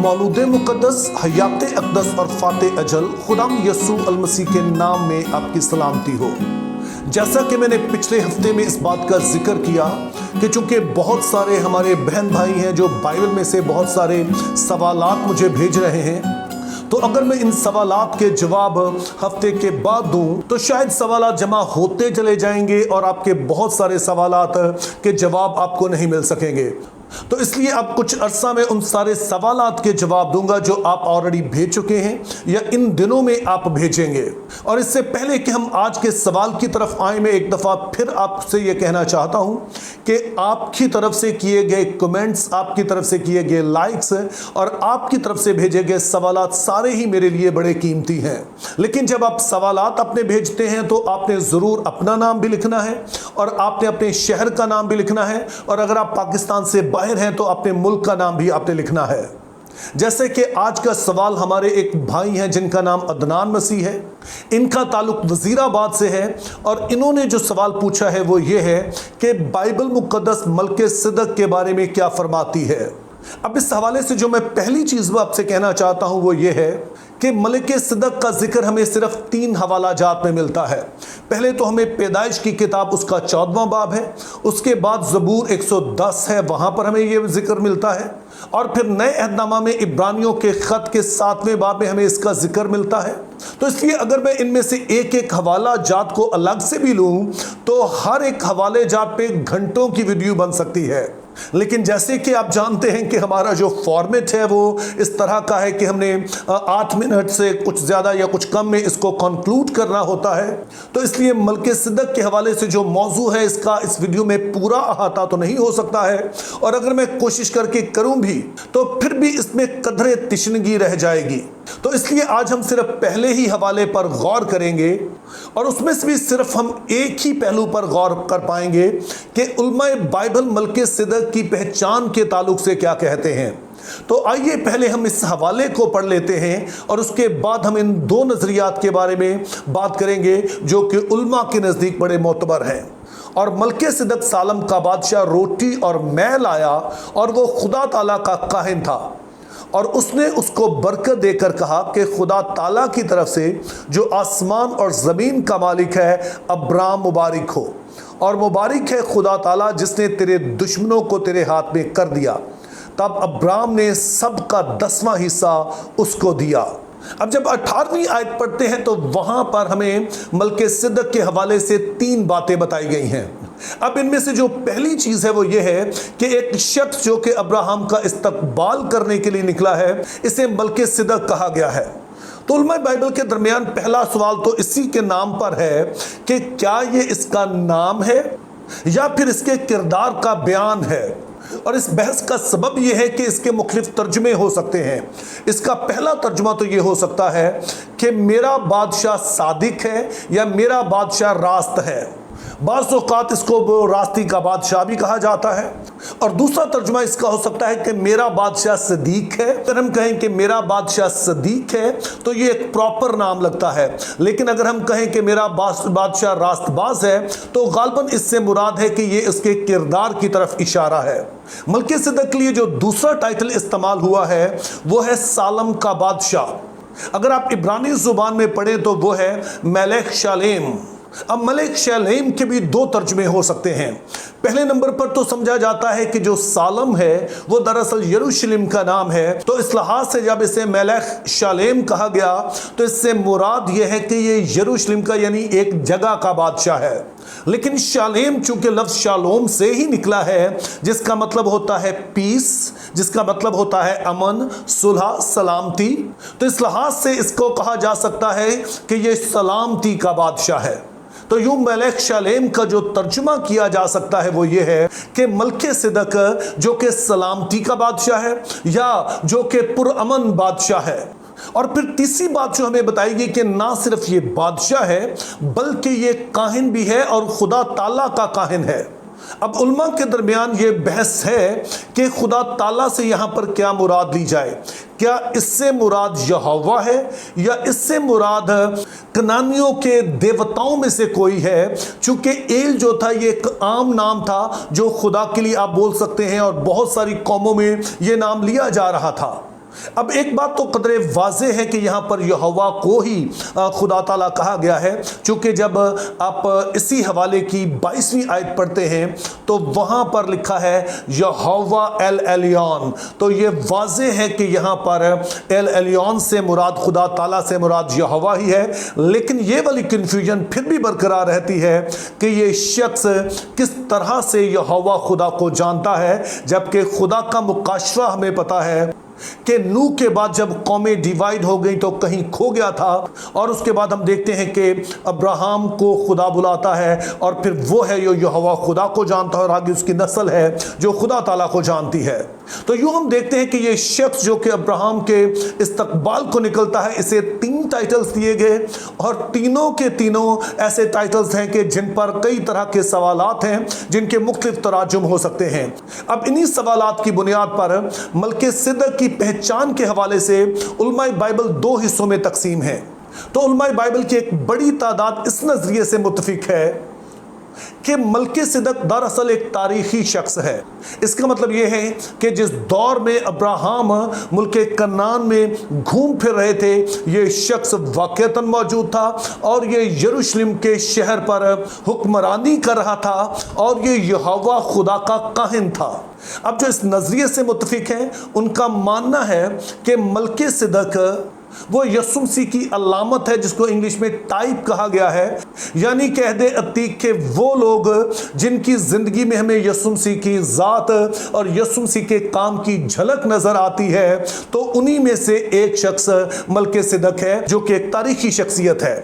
मौलूद मुक़द्दस, हयात अक़दस और फ़ाते अजल खुदाम यसू अल मसीह के नाम में आपकी सलामती हो। जैसा कि मैंने पिछले हफ्ते में इस बात का जिक्र किया कि चूंकि बहुत सारे हमारे बहन भाई हैं जो बाइबल में से बहुत सारे सवालात मुझे भेज रहे हैं, तो अगर मैं इन सवालात के जवाब हफ्ते के बाद दूं तो शायद सवालात जमा होते चले जाएंगे और आपके बहुत सारे सवालात के जवाब आपको नहीं मिल सकेंगे। तो इसलिए अब कुछ अरसा में उन सारे सवालात के जवाब दूंगा जो आप ऑलरेडी भेज चुके हैं या इन दिनों में आप भेजेंगे। और इससे पहले कि हम आज के सवाल की तरफ आए, मैं एक दफ़ा फिर आपसे ये कहना चाहता हूं कि आपकी तरफ से किए गए कमेंट्स, आपकी तरफ से किए गए लाइक्स और आपकी तरफ से भेजे गए सवालात सारे ही मेरे लिए बड़े कीमती हैं। लेकिन जब आप सवालात अपने भेजते हैं तो आपने ज़रूर अपना नाम भी लिखना है और आपने अपने शहर का नाम भी लिखना है, और अगर आप पाकिस्तान से बाहर हैं तो अपने मुल्क का नाम भी आपने लिखना है। जैसे कि आज का सवाल हमारे एक भाई हैं जिनका नाम अदनान मसीह है, इनका ताल्लुक वजीराबाद से है और इन्होंने जो सवाल पूछा है वो ये है कि बाइबल मुक़द्दस मलके सिदक के बारे में क्या फरमाती है। अब इस हवाले से जो मैं पहली चीज़ वो आपसे कहना चाहता हूँ वो ये है कि मलके सिदक का जिक्र हमें सिर्फ 3 हवाला जात में मिलता है। पहले तो हमें पैदाइश की किताब उसका 14वां बाब है, उसके बाद ज़बूर 110 है, वहाँ पर हमें ये जिक्र मिलता है, और फिर नए अहदनामा में इब्रानियों के ख़त के 7वें बाब में हमें इसका जिक्र मिलता है। तो इसलिए अगर मैं इनमें से एक एक हवाला जात को अलग से भी लूँ तो हर एक हवाले जात पे घंटों की वीडियो बन सकती है। लेकिन जैसे कि आप जानते हैं कि हमारा जो फॉर्मेट है वो इस तरह का है कि हमने 8 मिनट से कुछ ज़्यादा या कुछ कम में इसको कंक्लूड करना होता है। तो इसलिए मलके सिदक के हवाले से जो मौजू है इसका इस वीडियो में पूरा अहाता तो नहीं हो सकता है, और अगर मैं कोशिश करके करूं भी तो फिर भी इसमें कदरे तिश्नगी रह जाएगी। तो इसलिए आज हम सिर्फ पहले ही हवाले पर गौर करेंगे और उसमें से भी सिर्फ हम एक ही पहलू पर गौर कर पाएंगे कि उलमाए बाइबल मलके सिदक की पहचान के ताल्लुक से क्या कहते हैं। तो आइए पहले हम इस हवाले को पढ़ लेते हैं और उसके बाद हम इन 2 नज़रियात के बारे में बात करेंगे जो कि उलमा के नज़दीक बड़े मोतबर हैं। और मलके सिदक सालम का बादशाह रोटी और मैं लाया और वो खुदा ताला का काहिन था, और उसने उसको बरकत देकर कहा कि खुदा ताला की तरफ से जो आसमान और ज़मीन का मालिक है, अब्राम मुबारक हो, और मुबारक है खुदा ताला जिसने तेरे दुश्मनों को तेरे हाथ में कर दिया। तब अब्राम ने सब का 10वां हिस्सा उसको दिया। अब जब 18वीं आयत पढ़ते हैं तो वहाँ पर हमें मलके सिदक के हवाले से 3 बातें बताई गई हैं। अब इनमें से जो पहली चीज़ है वो ये है कि एक शख्स जो कि अब्राहम का इस्तकबाल करने के लिए निकला है, इसे मलके सिदक कहा गया है। तो उलमा बाइबल के दरमियान पहला सवाल तो इसी के नाम पर है कि क्या ये इसका नाम है या फिर इसके किरदार का बयान है। और इस बहस का सबब यह है कि इसके मुख्तलिफ तर्जुमे हो सकते हैं। इसका पहला तर्जुमा तो ये हो सकता है कि मेरा बादशाह सादिक है या मेरा बादशाह रास्त है। बाज़ औक़ात इसको वो रास्ती का बादशाह भी कहा जाता है। और दूसरा तर्जुमा इसका हो सकता है कि मेरा बादशाह सदीक है। अगर हम कहें कि मेरा बादशाह सदीक है तो ये एक प्रॉपर नाम लगता है, लेकिन अगर हम कहें कि मेरा बादशाह रास्तबाज है तो गालबन इससे मुराद है कि ये इसके किरदार की तरफ इशारा है। मलके सिदक के लिए जो दूसरा टाइटल इस्तेमाल हुआ है वो है सालम का बादशाह। अगर आप इब्रानी ज़ुबान में पढ़ें तो वो है मलेक शालेम। अब मलेक शालेम के भी 2 तर्जुमे हो सकते हैं। पहले नंबर पर तो समझा जाता है कि जो सालम है वो दरअसल यरूशलेम का नाम है, तो इस लिहाज से जब इसे मलेक शालेम कहा गया तो इससे मुराद ये है कि ये यरूशलेम का यानी एक जगह का बादशाह है। लेकिन शालेम चूंकि लफ्ज़ शालोम से ही निकला है जिसका मतलब होता है पीस, जिसका मतलब होता है अमन, सुलह, सलामती, तो इस लिहाज से इसको कहा जा सकता है कि ये सलामती का बादशाह है। तो यूं मलेक शालेम का जो तर्जुमा किया जा सकता है वो ये है कि मलके सिदक जो कि सलामती का बादशाह है या जो कि पुरअमन बादशाह है। और फिर तीसरी बात जो हमें बताएगी कि ना सिर्फ ये बादशाह है बल्कि ये काहिन भी है और खुदा ताला का काहिन है। अब उल्मा के दरमियान ये बहस है कि खुदा ताला से यहाँ पर क्या मुराद ली जाए। क्या इससे मुराद यहोवा है या इससे मुराद कनानियों के देवताओं में से कोई है। चूंकि एल जो था ये एक आम नाम था जो खुदा के लिए आप बोल सकते हैं और बहुत सारी कौमों में ये नाम लिया जा रहा था। अब एक बात तो कदरे वाज़े है कि यहाँ पर यहोवा को ही खुदा ताला कहा गया है, क्योंकि जब आप इसी हवाले की 22वीं आयत पढ़ते हैं तो वहाँ पर लिखा है यहोवा एल एलियन। तो ये वाज़े है कि यहाँ पर एल एलियन से मुराद, खुदा ताला से मुराद यहोवा ही है। लेकिन ये वाली कन्फ्यूजन फिर भी बरकरार रहती है कि ये शख्स किस तरह से यहोवा खुदा को जानता है, जबकि खुदा का मुकाशवा हमें पता है कि नूह के बाद जब कौमें डिवाइड हो गई तो कहीं खो गया था, और उसके बाद हम देखते हैं कि अब्राहम को खुदा बुलाता है और फिर वो है जो यहोवा खुदा को जानता है और आगे उसकी नस्ल है जो खुदा ताला को जानती है। तो यूं हम देखते हैं कि ये शख्स जो कि अब्राहम के इस्तकबाल को निकलता है, इसे 3 टाइटल्स दिए गए और तीनों के तीनों ऐसे टाइटल्स हैं कि जिन पर कई तरह के सवालात हैं, जिनके मुख्तलिफ तराजुम हो सकते हैं। अब इन्हीं सवालात की बुनियाद पर मलकिसिदक की पहचान के हवाले से उलमाए बाइबल 2 हिस्सों में तकसीम है। तो उलमाए बाइबल की एक बड़ी तादाद इस नजरिए से मुत्तफिक है कि मलकिसिदक दरअसल एक तारीखी शख्स है। इसका मतलब यह है कि जिस दौर में अब्राहम मुल्के कनान में घूम फिर रहे थे, ये शख्स वाक़तन मौजूद था और ये यरूशलेम के शहर पर हुक्मरानी कर रहा था और ये यहोवा खुदा का काहिन था। अब जो इस नज़रिए से मुत्तफिक हैं, उनका मानना है कि मलकिसिदक वो यीशु मसीह की अलामत है, जिसको इंग्लिश में टाइप कहा गया है, यानी कि अहद अतीक के वो लोग जिनकी ज़िंदगी में हमें यीशु मसीह की ज़ात और यीशु मसीह के काम की झलक नज़र आती है। तो उन्हीं में से एक शख्स मलकिसिदक है जो कि एक तारीखी शख्सियत है।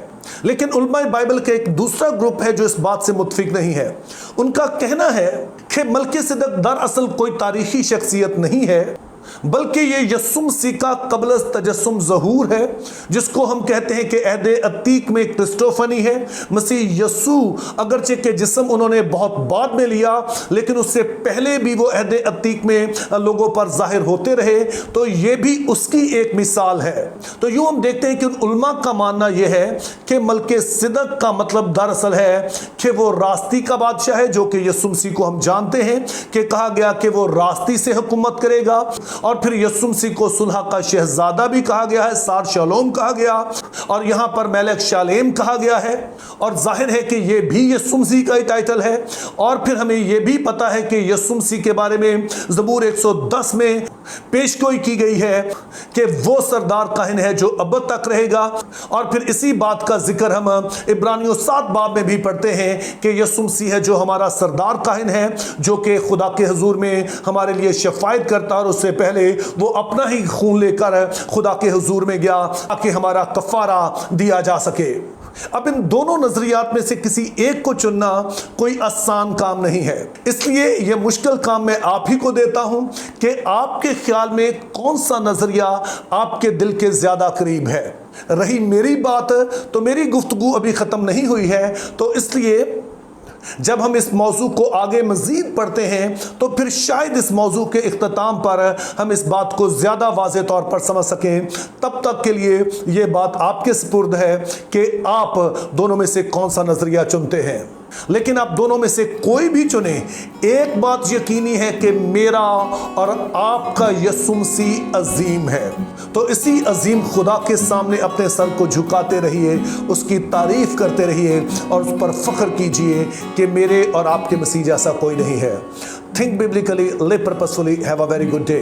लेकिन उलमाए बाइबल का एक दूसरा ग्रुप है जो इस बात से मुत्तफिक नहीं है। उनका कहना है कि मलकिसिदक दरअसल कोई तारीखी शख्सियत नहीं है, बल्कि ये यीशु मसीह का क़ब्ल तजस्सुम ज़हूर है, जिसको हम कहते हैं कि अहद अतीक में क्रिस्टोफनी है। मसीह यीशु अगरचे के जिस्म उन्होंने बहुत बाद में लिया, लेकिन उससे पहले भी वो अहद अतीक में लोगों पर जाहिर होते रहे, तो ये भी उसकी एक मिसाल है। तो यूँ हम देखते हैं कि उलमा का मानना यह है कि मलकिसिदक का मतलब दरअसल है कि वो रास्ती का बादशाह है, जो कि यीशु मसीह को हम जानते हैं कि कहा गया कि वो रास्ती से हुकूमत करेगा। और फिर यीशु मसीह को सुलह का शहजादा भी कहा गया है, सार शालोम कहा गया, और यहाँ पर मेलक शालेम कहा गया है। और जाहिर है कि ये भी यीशु मसीह का ही टाइटल है। और फिर हमें ये भी पता है कि यीशु मसीह के बारे में ज़बूर 110 में पेशगोई की गई है कि वो सरदार काहिन है जो अब तक रहेगा। और फिर इसी बात का जिक्र हम इब्रानियों 7 बाब में भी पढ़ते हैं कि यीशु मसीह है जो हमारा सरदार काहिन है, जो कि खुदा के हुजूर में हमारे लिए शफायत करता है, और उससे पहले वो अपना ही खून लेकर खुदा के हुजूर में गया ताकि हमारा कफारा दिया जा सके। अब इन दोनों नजरियात में से किसी एक को चुनना कोई आसान काम नहीं है, इसलिए यह मुश्किल काम मैं आप ही को देता हूं कि आपके ख्याल में कौन सा नजरिया आपके दिल के ज्यादा करीब है। रही मेरी बात, तो मेरी गुफ्तगू अभी खत्म नहीं हुई है, तो इसलिए जब हम इस मौजू को आगे मज़ीद पढ़ते हैं तो फिर शायद इस मौजू के इख्तिताम पर हम इस बात को ज़्यादा वाज़े तौर पर समझ सकें। तब तक के लिए ये बात आपके सुपुर्द है कि आप दोनों में से कौन सा नज़रिया चुनते हैं। लेकिन आप दोनों में से कोई भी चुने, एक बात यकीनी है कि मेरा और आपका यीशु मसीह अजीम है। तो इसी अजीम खुदा के सामने अपने सर को झुकाते रहिए, उसकी तारीफ करते रहिए और उस पर फख्र कीजिए कि मेरे और आपके मसीह जैसा कोई नहीं है। Think biblically, live purposefully, have a very good day.